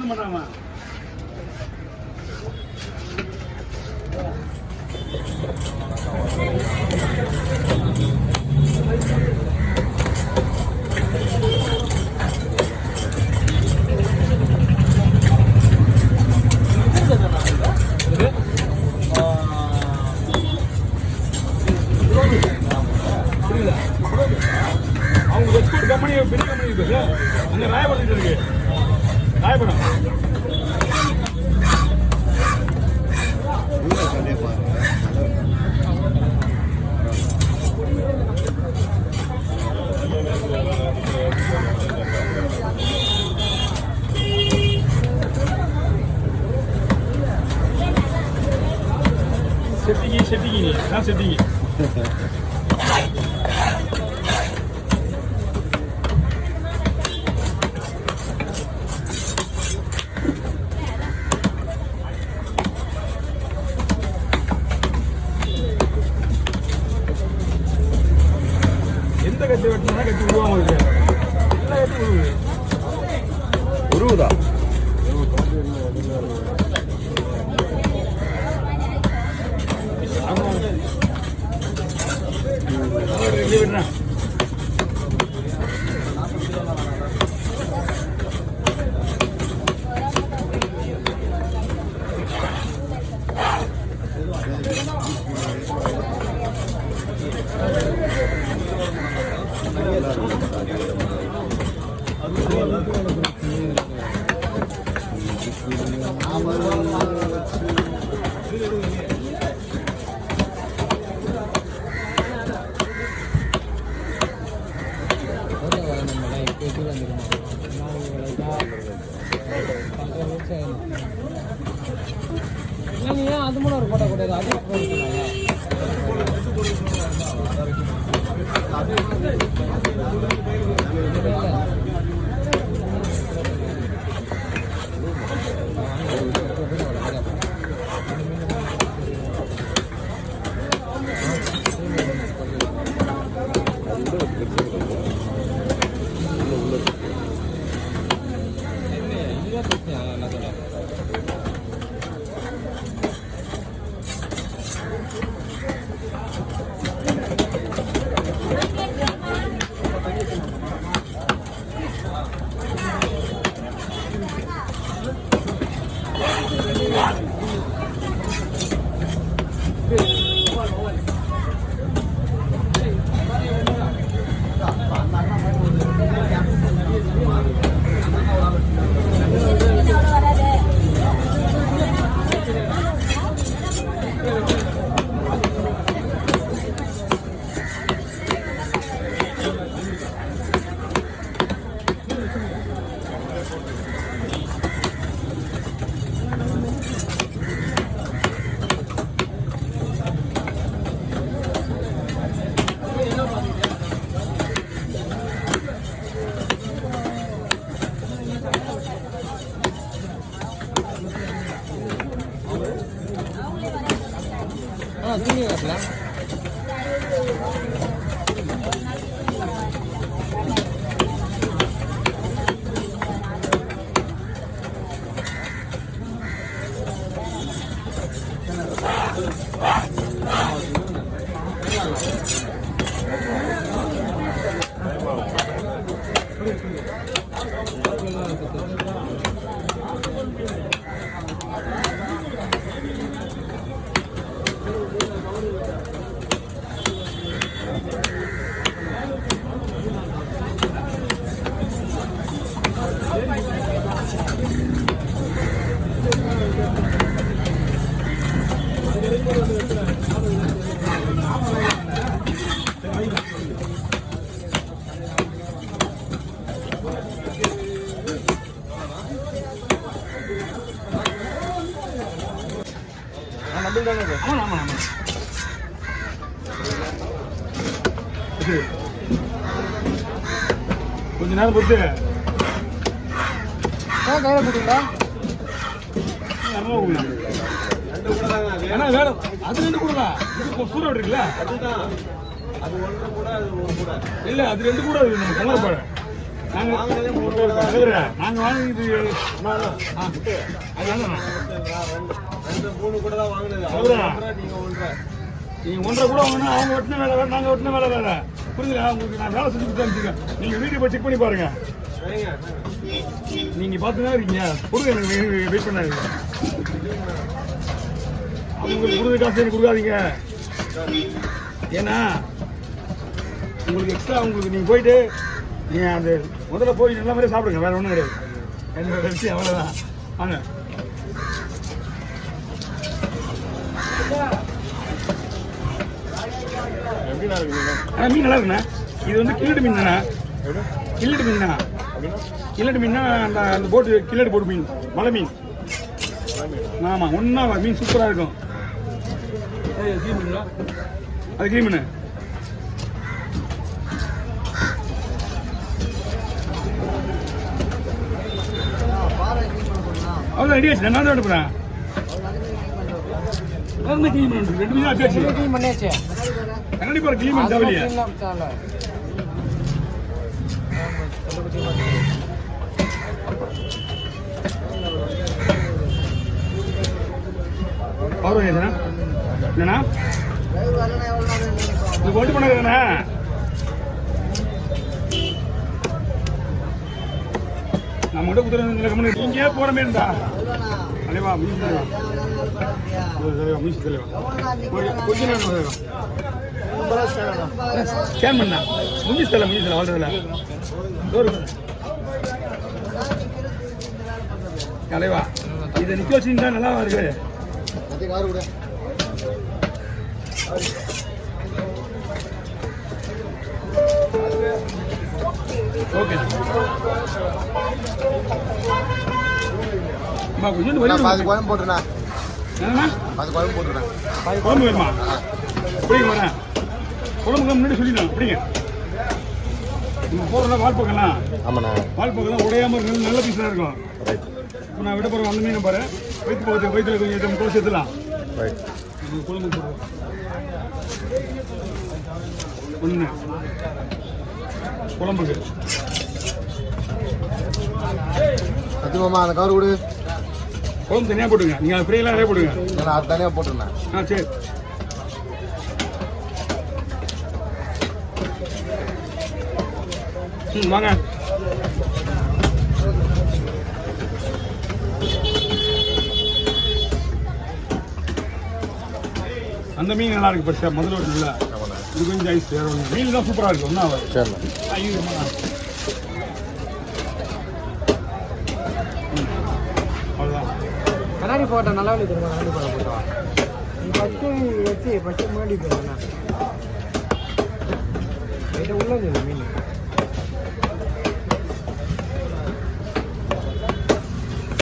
பண்ணாமா அவங்க export company பெரிய company இருக்கு அங்கே ராயபுரம் இருக்கு ராயபுரம் செட்டிங்கி நான் செட்டிங்கி எந்த கட்டி வெட்டினா கட்டி உருவாங்க எல்லா கட்டி உருவுதா அது மூலம் ஒரு போட்டக்கூடாது கொஞ்ச நேரம் பொறுத்து கையில போட்டுங்களா ஏன்னா வேலை அது ரெண்டு கூட சூட இருக்குல்ல அதுதான் அது ஒன்று கூட அது ஒரு கூட இல்லை அது ரெண்டு கூட நம்ம கலர் பழம் நாங்கள் வாங்கினது 3 கூட தான். நாங்கள் வாங்கினது அது ரெண்டு 3 கூட தான் வாங்கினது. நீங்கள் 1.5 கூட வாங்கினா அவங்க வெட்டின வேலை வேறு, நாங்கள் வெட்டின வேலை வேறு. புரியுதுங்களா? உங்களுக்கு நான் வேலை செஞ்சு கொடுத்தேன். நீங்கள் வீடியோ போய் செக் பண்ணி பாருங்க. நீங்கள் பார்த்து தான் இருக்கீங்க. கொடுங்க, எனக்கு வெயிட் பண்ணாதீங்க. அவங்களுக்கு கொடுக்குற காசு எனக்கு கொடுக்காதீங்க. ஏன்னா உங்களுக்கு எக்ஸ்ட்ரா உங்களுக்கு நீங்கள் போயிட்டு நீங்கள் அந்த முதல்ல போய் நல்ல மாதிரியே சாப்பிடுங்க. வேறு ஒன்றும் கிடையாது. என்னோட விஷயம் அவ்வளோதான். வாங்க. எப்படின்னா இருக்குங்க? மீன் நல்லா இருக்குண்ணா. இது வந்து கில்லட்டு மீன் தானே? கில்லட்டு மீன் தானே? கில்லட்டு மீன்னா அந்த அந்த போட்டு கில்லட்டு போட்டு மீன், மலை மீன். ஆமாம், ஒன்றா மீன் சூப்பராக இருக்கும். அது கிளீன் மீன். அவ்வளோ ரெடி ஆச்சு. நான் தான் எடுப்பேன். கிளீன் பண்ணி 2 மீன் ஆச்சு. கிளீன் பண்ணியாச்சு. கண்டிப்பாக ஒரு கிளீன் பண்ணி தேவையில்லையா? பவர் என்னண்ணா? என்னண்ணா இது ஒட்டு பண்ணுறதுண்ணா? நம்ம கிட்ட குதிரை கம்மி இங்கே போகிற மாரிடா. அலைவா மீன் தலைவா, மீன் தலைவா கொஞ்சம் நேரம் ஸ்கேன் பண்ணா முடிஞ்சு தலை வாழ்றதில்ல. அலைவா இதை நிற்க வச்சுருந்தா நல்லா இருக்கு. ஓகே பாதி குழம்பு போட்டுருண்ணா. பாதி குழம்பு போட்டுருண்ணா. குழம்பு வேணுமா? பிடிங்க வரேன். குழம்புக்கு முன்னாடி சொல்லிடலாம். பிடிங்க. நீங்கள் போடுறதா வால்பக்கெல்லாம். ஆமாண்ணா. வால்பக்கெல்லாம் உடையாமல் இருக்கு. நல்ல பீஸாக இருக்கும். இப்போ நான் விட போகிறேன். அந்த மீனை பாரு. வயிற்றுல கொஞ்சம் கோல் சேர்த்துலாம். குழம்பு போடுவோம். 1 குழம்புக்கு சத்தியமாமா அந்த கவர் கொடு. குழம்பு தனியாக போட்டுங்க. நீங்கள் ஃப்ரீயெல்லாம் நிறைய போடுங்க. நான் அது தனியாக போட்டுருந்தேன். சரி. வாங்க. அந்த மீன் நல்லா இருக்கு. பச்சை முதல்ல ஒரு நல்லா இது கொஞ்சம் ஐஸ் வேற ஒன்று. மீன் தான் சூப்பராக இருக்கு. ஒன்றா வரும். அவ்வளோதான். கண்ணாடி போட்டா நல்லா இருக்கு. கண்ணாடி போட்டா ஃபஸ்ட்டு வச்சு முன்னாடி போடுறேன்.